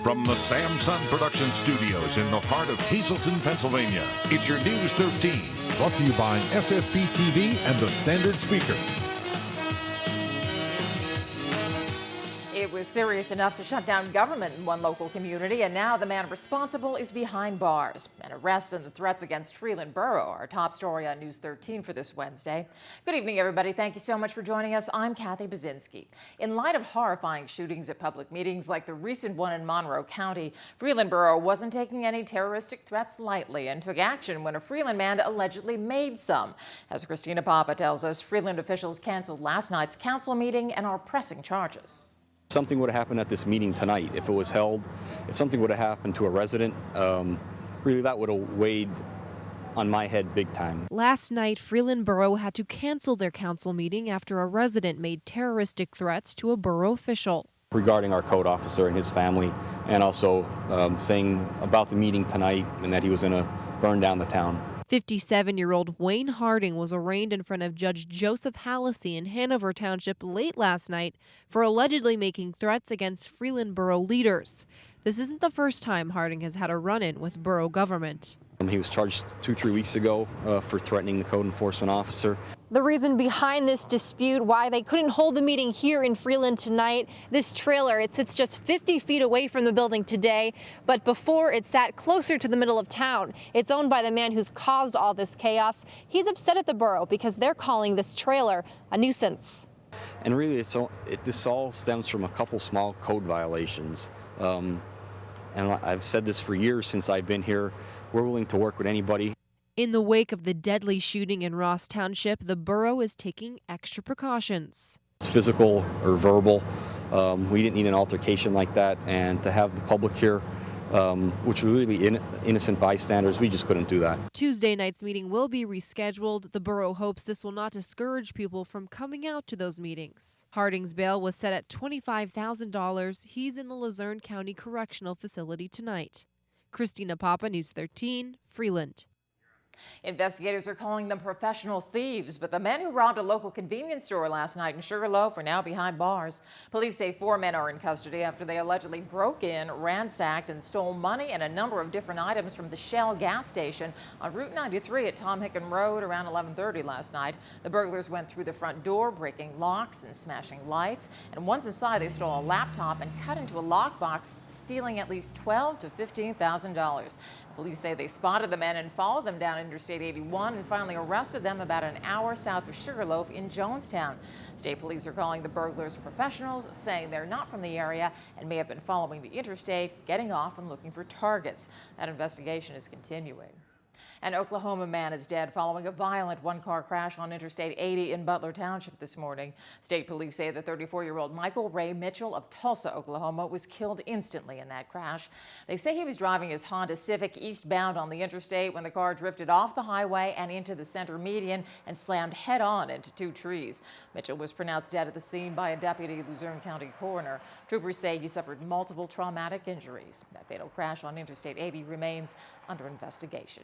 From the Samson Production Studios in the heart of Hazleton, Pennsylvania, it's your News 13. Brought to you by SSPTV and the Standard Speaker. It was serious enough to shut down government in one local community, and now the man responsible is behind bars. An arrest and the threats against Freeland Borough are our top story on News 13 for this Wednesday. Good evening, everybody. Thank you so much for joining us. I'm Kathy Baczynski. In light of horrifying shootings at public meetings like the recent one in Monroe County, Freeland Borough wasn't taking any terroristic threats lightly and took action when a Freeland man allegedly made some. As Christina Papa tells us, Freeland officials canceled last night's council meeting and are pressing charges. Something would have happened at this meeting tonight if it was held. If something would have happened to a resident, really that would have weighed on my head big time. Last night, Freeland Borough had to cancel their council meeting after a resident made terroristic threats to a borough official. Regarding our code officer and his family, and also saying about the meeting tonight and that he was going to burn down the town. 57-year-old Wayne Harding was arraigned in front of Judge Joseph Hallisey in Hanover Township late last night for allegedly making threats against Freeland Borough leaders. This isn't the first time Harding has had a run-in with borough government. He was charged 2-3 weeks ago for threatening the code enforcement officer. The reason behind this dispute, why they couldn't hold the meeting here in Freeland tonight, this trailer, it sits just 50 feet away from the building today, but before it sat closer to the middle of town. It's owned by the man who's caused all this chaos. He's upset at the borough because they're calling this trailer a nuisance. And really, this all stems from a couple small code violations. And I've said this for years since I've been here. We're willing to work with anybody. In the wake of the deadly shooting in Ross Township, the borough is taking extra precautions. It's physical or verbal. We didn't need an altercation like that, and to have the public here, which were really innocent bystanders, we just couldn't do that. Tuesday night's meeting will be rescheduled. The borough hopes this will not discourage people from coming out to those meetings. Harding's bail was set at $25,000. He's in the Luzerne County Correctional Facility tonight. Christina Papa, News 13, Freeland. Investigators are calling them professional thieves, but the men who robbed a local convenience store last night in Sugarloaf are now behind bars. Police say 4 men are in custody after they allegedly broke in, ransacked, and stole money and a number of different items from the Shell gas station on Route 93 at Tom Hicken Road around 11:30 last night. The burglars went through the front door, breaking locks and smashing lights. And once inside, they stole a laptop and cut into a lockbox, stealing at least $12,000 to $15,000. Police say they spotted the men and followed them down Interstate 81 and finally arrested them about an hour south of Sugarloaf in Jonestown. State police are calling the burglars professionals, saying they're not from the area and may have been following the interstate, getting off and looking for targets. That investigation is continuing. An Oklahoma man is dead following a violent one-car crash on Interstate 80 in Butler Township this morning. State police say the 34-year-old Michael Ray Mitchell of Tulsa, Oklahoma, was killed instantly in that crash. They say he was driving his Honda Civic eastbound on the interstate when the car drifted off the highway and into the center median and slammed head-on into 2 trees. Mitchell was pronounced dead at the scene by a deputy Luzerne County coroner. Troopers say he suffered multiple traumatic injuries. That fatal crash on Interstate 80 remains under investigation.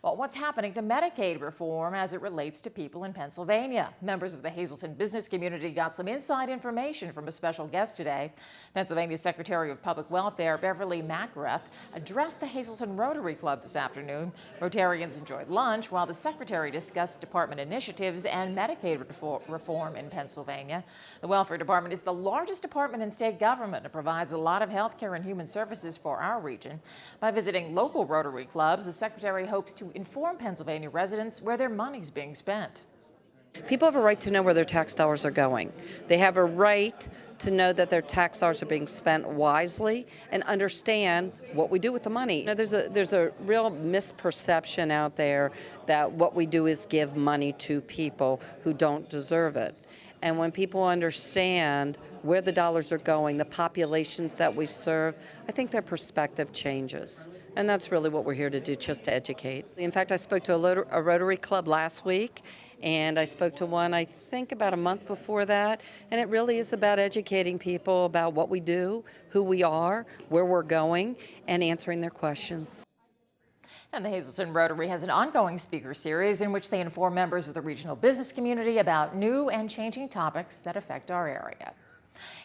Well, what's happening to Medicaid reform as it relates to people in Pennsylvania? Members of the Hazleton business community got some inside information from a special guest today. Pennsylvania Secretary of Public Welfare Beverly McGrath addressed the Hazleton Rotary Club this afternoon. Rotarians enjoyed lunch while the secretary discussed department initiatives and Medicaid reform in Pennsylvania. The Welfare Department is the largest department in state government and provides a lot of health care and human services for our region. By visiting local Rotary clubs, the secretary hopes to inform Pennsylvania residents where their money's being spent. People have a right to know where their tax dollars are going. They have a right to know that their tax dollars are being spent wisely and understand what we do with the money. You know, there's a real misperception out there that what we do is give money to people who don't deserve it. And when people understand where the dollars are going, the populations that we serve, I think their perspective changes. And that's really what we're here to do, just to educate. In fact, I spoke to a Rotary Club last week, and I spoke to one, I think, about a month before that. And it really is about educating people about what we do, who we are, where we're going, and answering their questions. And the Hazleton Rotary has an ongoing speaker series in which they inform members of the regional business community about new and changing topics that affect our area.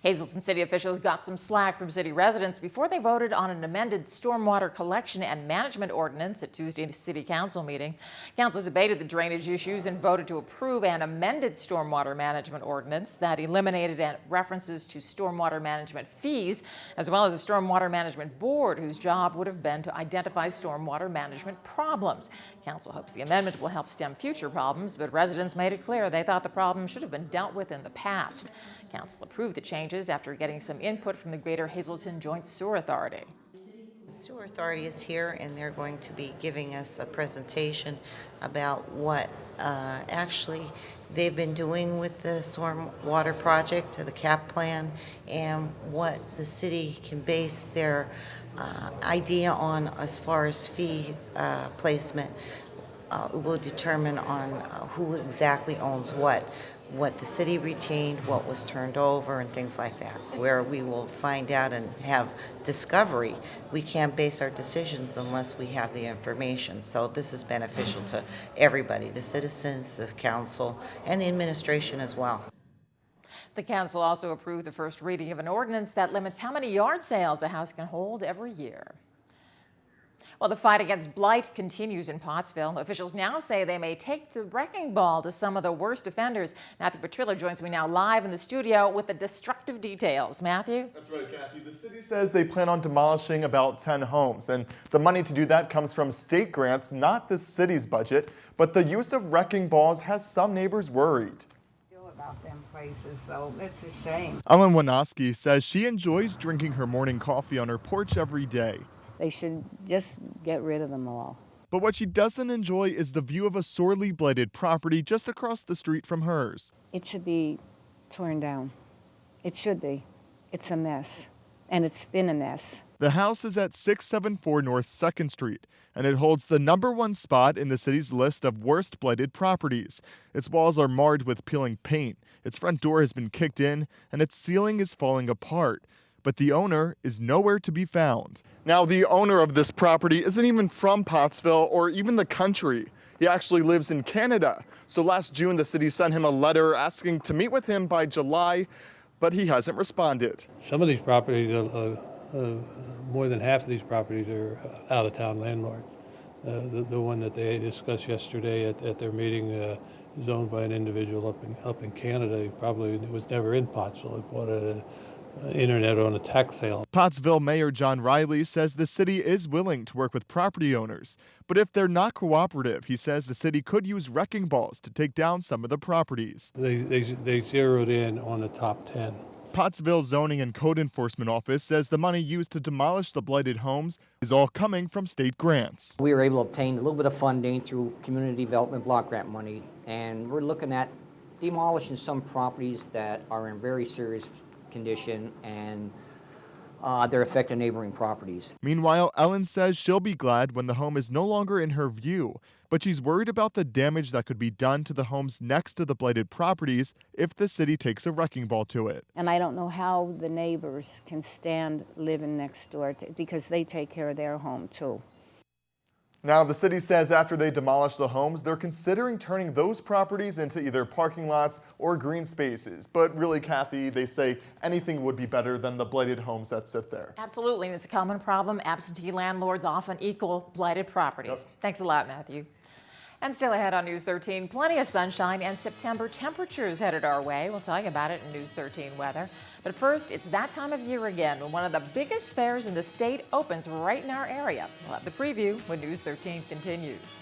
Hazleton city officials got some slack from city residents before they voted on an amended stormwater collection and management ordinance at Tuesday's city council meeting. Council debated the drainage issues and voted to approve an amended stormwater management ordinance that eliminated references to stormwater management fees, as well as a stormwater management board whose job would have been to identify stormwater management problems. Council hopes the amendment will help stem future problems, but residents made it clear they thought the problem should have been dealt with in the past. Council approved the changes after getting some input from the Greater Hazleton Joint Sewer Authority. The Sewer Authority is here, and they're going to be giving us a presentation about what actually they've been doing with the stormwater project, or the CAP plan, and what the city can base their idea on as far as fee placement. Will determine on who exactly owns what the city retained, what was turned over, and things like that, where we will find out and have discovery. We can't base our decisions unless we have the information. So this is beneficial to everybody, the citizens, the council, and the administration as well. The council also approved the first reading of an ordinance that limits how many yard sales a house can hold every year. Well, the fight against blight continues in Pottsville. Officials now say they may take the wrecking ball to some of the worst offenders. Matthew Petrillo joins me now live in the studio with the destructive details. Matthew? That's right, Kathy. The city says they plan on demolishing about 10 homes, and the money to do that comes from state grants, not the city's budget. But the use of wrecking balls has some neighbors worried. About them places, though. It's a shame. Ellen Winoski says she enjoys drinking her morning coffee on her porch every day. They should just get rid of them all. But what she doesn't enjoy is the view of a sorely blighted property just across the street from hers. It should be torn down. It should be. It's a mess. And it's been a mess. The house is at 674 North 2nd Street, and it holds the #1 spot in the city's list of worst blighted properties. Its walls are marred with peeling paint, its front door has been kicked in, and its ceiling is falling apart. But the owner is nowhere to be found. Now, the owner of this property isn't even from Pottsville or even the country. He actually lives in Canada. So last June, the city sent him a letter asking to meet with him by July, but he hasn't responded. Some of these properties, more than half of these properties are out-of-town landlords. The one that they discussed yesterday at their meeting is owned by an individual up in Canada. He probably was never in Pottsville. He bought it internet on a tax sale. Pottsville Mayor John Riley says the city is willing to work with property owners, but if they're not cooperative, he says the city could use wrecking balls to take down some of the properties. They zeroed in on the top 10. Pottsville Zoning and Code Enforcement Office says the money used to demolish the blighted homes is all coming from state grants. We were able to obtain a little bit of funding through community development block grant money, and we're looking at demolishing some properties that are in very serious condition and they're affecting neighboring properties. Meanwhile, Ellen says she'll be glad when the home is no longer in her view, but she's worried about the damage that could be done to the homes next to the blighted properties if the city takes a wrecking ball to it. And I don't know how the neighbors can stand living next door because they take care of their home too. Now, the city says after they demolish the homes, they're considering turning those properties into either parking lots or green spaces. But really, Kathy, they say anything would be better than the blighted homes that sit there. Absolutely, and it's a common problem. Absentee landlords often equal blighted properties. Yep. Thanks a lot, Matthew. And still ahead on News 13, plenty of sunshine and September temperatures headed our way. We'll tell you about it in News 13 weather. But first, it's that time of year again when one of the biggest fairs in the state opens right in our area. We'll have the preview when News 13 continues.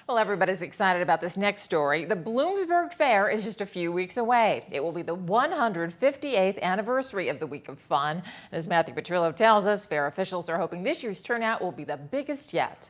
Well, everybody's excited about this next story. The Bloomsburg Fair is just a few weeks away. It will be the 158th anniversary of the Week of Fun. And as Matthew Petrillo tells us, fair officials are hoping this year's turnout will be the biggest yet.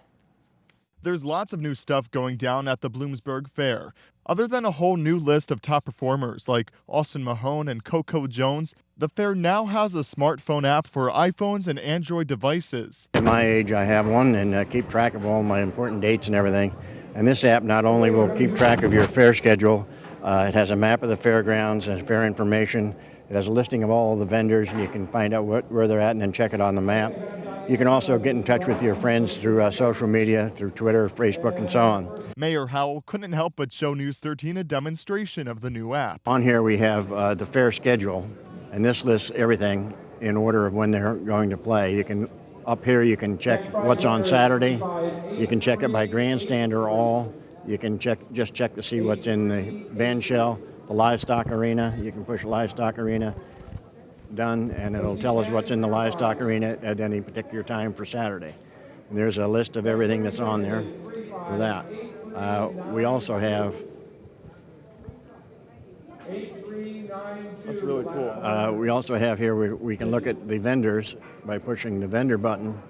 There's lots of new stuff going down at the Bloomsburg Fair. Other than a whole new list of top performers like Austin Mahone and Coco Jones, the fair now has a smartphone app for iPhones and Android devices. At my age, I have one and keep track of all my important dates and everything. And this app not only will keep track of your fair schedule, it has a map of the fairgrounds and fair information. It has a listing of all of the vendors, and you can find out where they're at and then check it on the map. You can also get in touch with your friends through social media, through Twitter, Facebook, and so on. Mayor Howell couldn't help but show News 13 a demonstration of the new app. On here we have the fair schedule, and this lists everything in order of when they're going to play. You can, up here you can check what's on Saturday. You can check it by grandstand or all. You can just check to see what's in the band shell, the livestock arena. You can push livestock arena. Done, and it'll tell us what's in the livestock arena at any particular time for Saturday. And there's a list of everything that's on there for that. We also have. That's really cool. We also have here, we can look at the vendors by pushing the vendor button,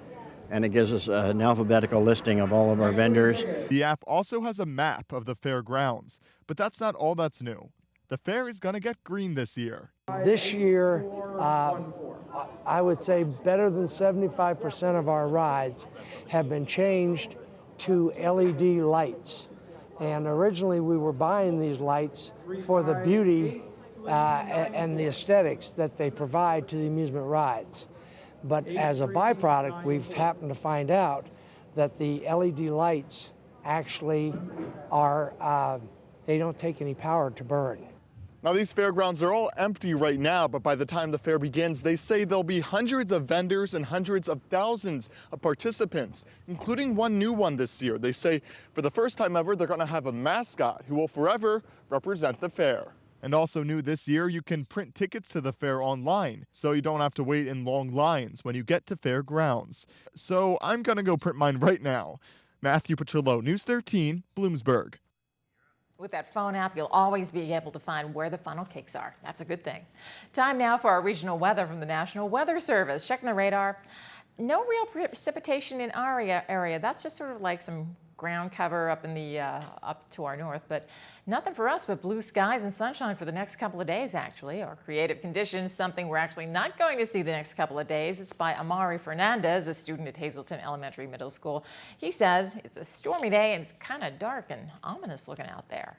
and it gives us an alphabetical listing of all of our vendors. The app also has a map of the fairgrounds, but that's not all that's new. The fair is going to get green this year. This year, I would say better than 75% of our rides have been changed to LED lights. And originally we were buying these lights for the beauty and the aesthetics that they provide to the amusement rides. But as a byproduct, we've happened to find out that the LED lights actually are, they don't take any power to burn. Now, these fairgrounds are all empty right now, but by the time the fair begins, they say there'll be hundreds of vendors and hundreds of thousands of participants, including one new one this year. They say for the first time ever, they're going to have a mascot who will forever represent the fair. And also new this year, you can print tickets to the fair online, so you don't have to wait in long lines when you get to fairgrounds. So I'm going to go print mine right now. Matthew Petrillo, News 13, Bloomsburg. With that phone app, you'll always be able to find where the funnel cakes are. That's a good thing. Time now for our regional weather from the National Weather Service. Checking the radar. No real precipitation in our area. That's just sort of like some ground cover up in the up to our north, but nothing for us but blue skies and sunshine for the next couple of days. Actually, our creative conditions, something we're actually not going to see the next couple of days. It's by Amari Fernandez, a student at Hazleton Elementary Middle School. He says it's a stormy day and it's kind of dark and ominous looking out there.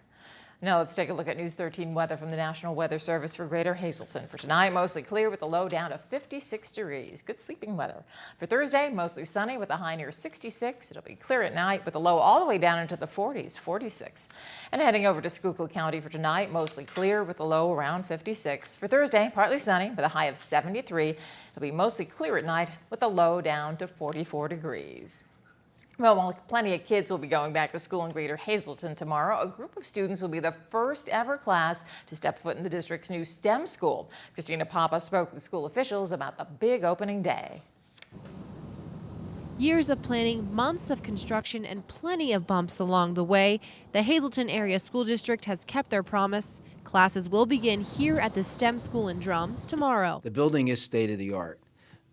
Now let's take a look at News 13 weather from the National Weather Service for Greater Hazleton. For tonight, mostly clear with a low down to 56 degrees. Good sleeping weather. For Thursday, mostly sunny with a high near 66. It'll be clear at night with a low all the way down into the 40s, 46. And heading over to Schuylkill County for tonight, mostly clear with a low around 56. For Thursday, partly sunny with a high of 73. It'll be mostly clear at night with a low down to 44 degrees. Well, while plenty of kids will be going back to school in Greater Hazleton tomorrow, a group of students will be the first ever class to step foot in the district's new STEM school. Christina Papa spoke with school officials about the big opening day. Years of planning, months of construction, and plenty of bumps along the way, the Hazleton Area School District has kept their promise. Classes will begin here at the STEM school in Drums tomorrow. The building is state of the art,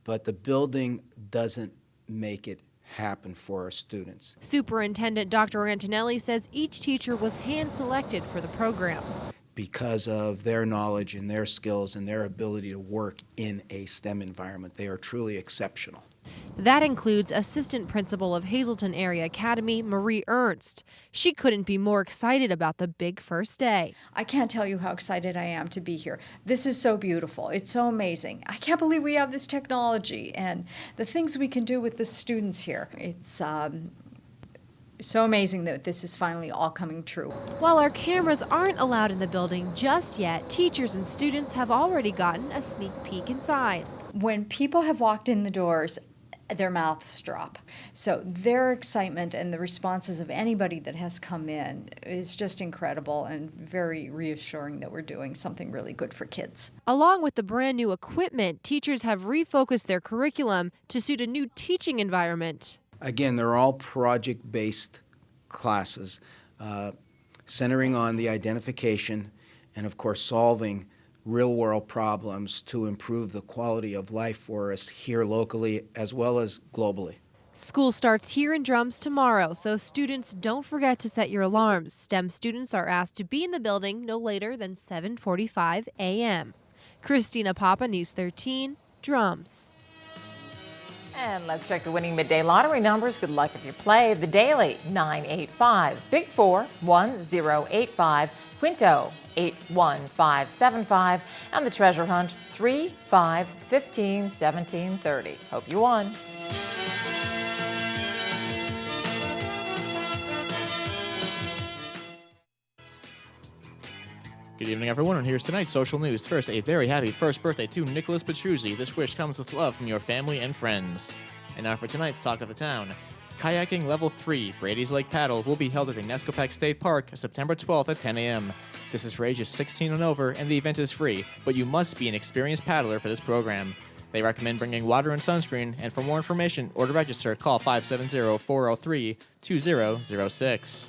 but the building doesn't make it happen for our students. Superintendent Dr. Antonelli says each teacher was hand-selected for the program. Because of their knowledge and their skills and their ability to work in a STEM environment, they are truly exceptional. That includes Assistant Principal of Hazleton Area Academy, Marie Ernst. She couldn't be more excited about the big first day. I can't tell you how excited I am to be here. This is so beautiful. It's so amazing. I can't believe we have this technology and the things we can do with the students here. It's so amazing that this is finally all coming true. While our cameras aren't allowed in the building just yet, teachers and students have already gotten a sneak peek inside. When people have walked in the doors, their mouths drop. So their excitement and the responses of anybody that has come in is just incredible and very reassuring that we're doing something really good for kids. Along with the brand new equipment, teachers have refocused their curriculum to suit a new teaching environment. Again, they're all project-based classes, centering on the identification and, of course, solving real-world problems to improve the quality of life for us here locally as well as globally. School starts here in Drums tomorrow, so students don't forget to set your alarms. STEM students are asked to be in the building no later than 7:45 a.m. Christina Papa, News 13, Drums. And let's check the winning midday lottery numbers. Good luck if you play. The Daily, 985. Big 4, 1085. Quinto, 81575. And the Treasure Hunt, 3, 5, 15, 17, 30. Hope you won. Good evening, everyone, and here's tonight's social news. First, a very happy first birthday to Nicholas Petruzzi. This wish comes with love from your family and friends. And now for tonight's Talk of the Town. Kayaking Level 3, Brady's Lake Paddle, will be held at the Nescopeck State Park September 12th at 10 a.m. This is for ages 16 and over, and the event is free, but you must be an experienced paddler for this program. They recommend bringing water and sunscreen, and for more information or to register, call 570-403-2006.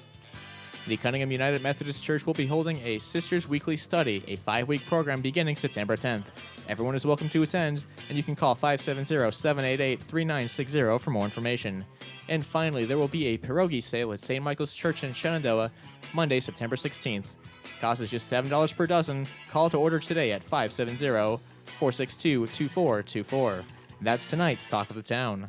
The Cunningham United Methodist Church will be holding a Sisters Weekly Study, a 5-week program beginning September 10th. Everyone is welcome to attend, and you can call 570-788-3960 for more information. And finally, there will be a pierogi sale at St. Michael's Church in Shenandoah, Monday, September 16th. Cost is just $7 per dozen. Call to order today at 570-462-2424. That's tonight's Talk of the Town.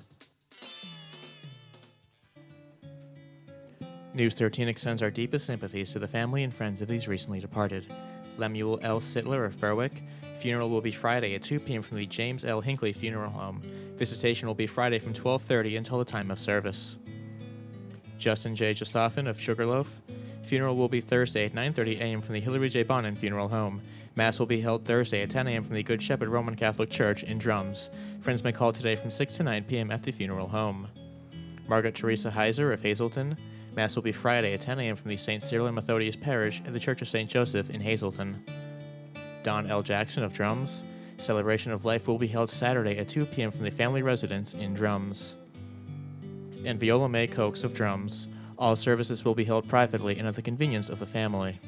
News 13 extends our deepest sympathies to the family and friends of these recently departed. Lemuel L. Sittler of Berwick. Funeral will be Friday at 2 p.m. from the James L. Hinckley Funeral Home. Visitation will be Friday from 12:30 until the time of service. Justin J. Justoffen of Sugarloaf. Funeral will be Thursday at 9:30 a.m. from the Hillary J. Bonin Funeral Home. Mass will be held Thursday at 10 a.m. from the Good Shepherd Roman Catholic Church in Drums. Friends may call today from 6 to 9 p.m. at the funeral home. Margaret Teresa Heiser of Hazleton. Mass will be Friday at 10 a.m. from the St. Cyril and Methodius Parish at the Church of St. Joseph in Hazleton. Don L. Jackson of Drums. Celebration of Life will be held Saturday at 2 p.m. from the family residence in Drums. And Viola May Cokes of Drums. All services will be held privately and at the convenience of the family.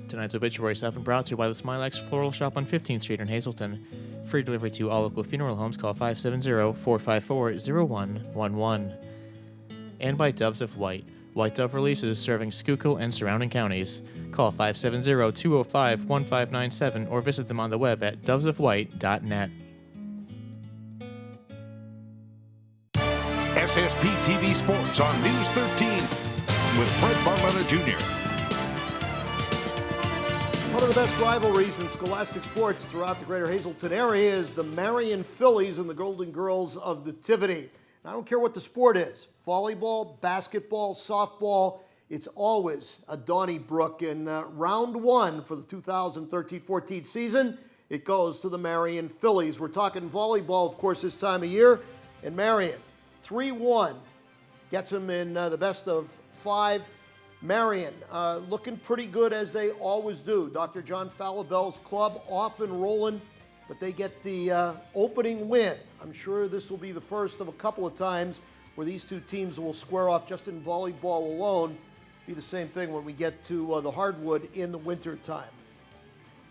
Tonight's obituaries have been brought to you by the Smilax Floral Shop on 15th Street in Hazleton. Free delivery to all local funeral homes. Call 570-454-0111. And by Doves of White. White Dove releases serving Schuylkill and surrounding counties. Call 570-205-1597 or visit them on the web at dovesofwhite.net. SSPTV Sports on News 13 with Fred Barletta Jr. One of the best rivalries in scholastic sports throughout the greater Hazleton area is the Marion Phillies and the Golden Girls of Nativity. I don't care what the sport is, volleyball, basketball, softball, it's always a Donnybrook. In round one for the 2013-14 season, it goes to the Marion Phillies. We're talking volleyball, of course, this time of year, and Marion, 3-1, gets them in the best of 5. Marion looking pretty good as they always do. Dr. John Falabelle's club off and rolling, but they get the opening win. I'm sure this will be the first of a couple of times where these two teams will square off just in volleyball alone. Be the same thing when we get to the hardwood in the winter time.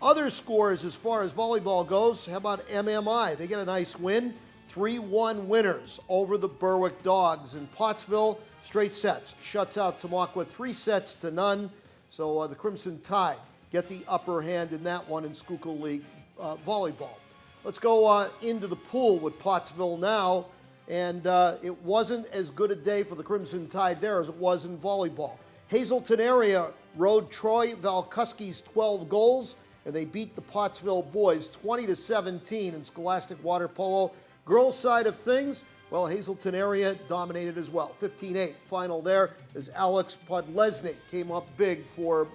Other scores as far as volleyball goes, how about MMI? They get a nice win, 3-1 winners over the Berwick Dogs. In Pottsville, straight sets, shuts out Tamaqua 3-0. So the Crimson Tide get the upper hand in that one in Schuylkill League volleyball. Let's go into the pool with Pottsville now, and it wasn't as good a day for the Crimson Tide there as it was in volleyball. Hazleton area rode Troy Valkuski's 12 goals, and they beat the Pottsville boys 20-17 in scholastic water polo. Girls' side of things, well, Hazleton area dominated as well. 15-8 final there as Alex Podlesny came up big for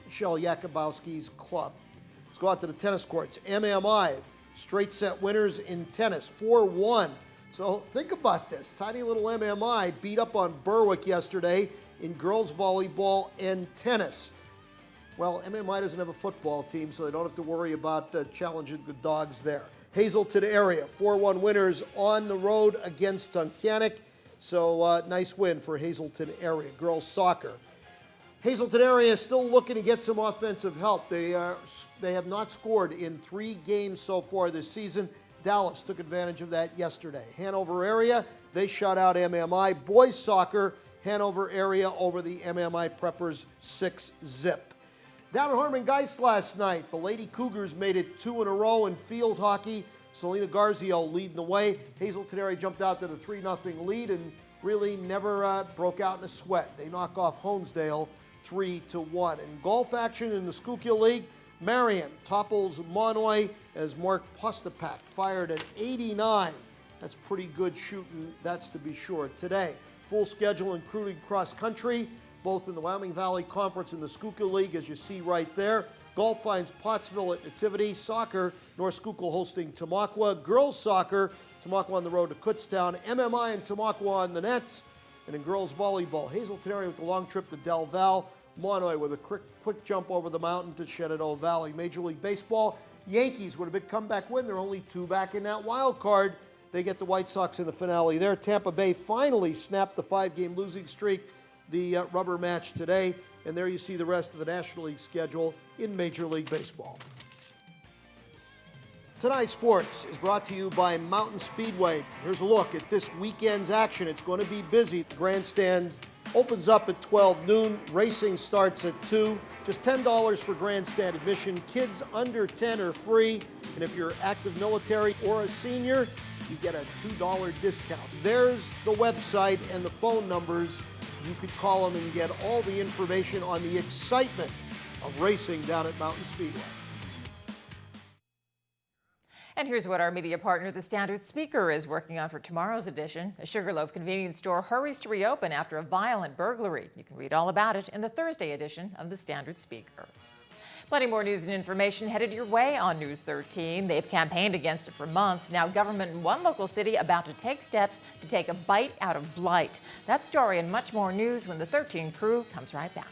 Michelle Yakubowski's club. Let's go out to the tennis courts. MMI, straight set winners in tennis, 4-1. So think about this. Tiny little MMI beat up on Berwick yesterday in girls volleyball and tennis. Well, MMI doesn't have a football team, so they don't have to worry about challenging the Dogs there. Hazleton area, 4-1 winners on the road against Tunkhannock. So nice win for Hazleton area. Girls soccer. Hazleton area is still looking to get some offensive help. They have not scored in 3 games so far this season. Dallas took advantage of that yesterday. Hanover area, they shut out MMI. Boys soccer, Hanover area over the MMI Preppers 6-0. Down at Harmon Geist last night, the Lady Cougars made it 2 in a row in field hockey. Selena Garzio leading the way. Hazleton area jumped out to the 3-0 lead and really never broke out in a sweat. They knock off Honesdale 3-1. In golf action in the Schuylkill League, Marion topples Monoy as Mark Postapak fired at 89. That's pretty good shooting, that's to be sure. Today, full schedule including cross country. both in the Wyoming Valley Conference and the Schuylkill League, as you see right there. Golf finds Pottsville at Nativity. Soccer, North Schuylkill hosting Tamaqua. Girls soccer, Tamaqua on the road to Kutztown. MMI and Tamaqua on the nets. And in girls volleyball, Hazelton area with the long trip to Del Val. Monoy with a quick jump over the mountain to Shenandoah Valley. Major League Baseball, Yankees with a big comeback win. They're only 2 back in that wild card. They get the White Sox in the finale there. Tampa Bay finally snapped the 5-game losing streak. The rubber match today. And there you see the rest of the National League schedule in Major League Baseball. Tonight's sports is brought to you by Mountain Speedway. Here's a look at this weekend's action. It's going to be busy. The grandstand opens up at 12 noon. Racing starts at 2. Just $10 for grandstand admission. Kids under 10 are free. And if you're active military or a senior, you get a $2 discount. There's the website and the phone numbers. You could call them and get all the information on the excitement of racing down at Mountain Speedway. And here's what our media partner, the Standard Speaker, is working on for tomorrow's edition. A Sugarloaf convenience store hurries to reopen after a violent burglary. You can read all about it in the Thursday edition of the Standard Speaker. Plenty more news and information headed your way on News 13. They've campaigned against it for months. Now government in one local city about to take steps to take a bite out of blight. That story and much more news when the 13 crew comes right back.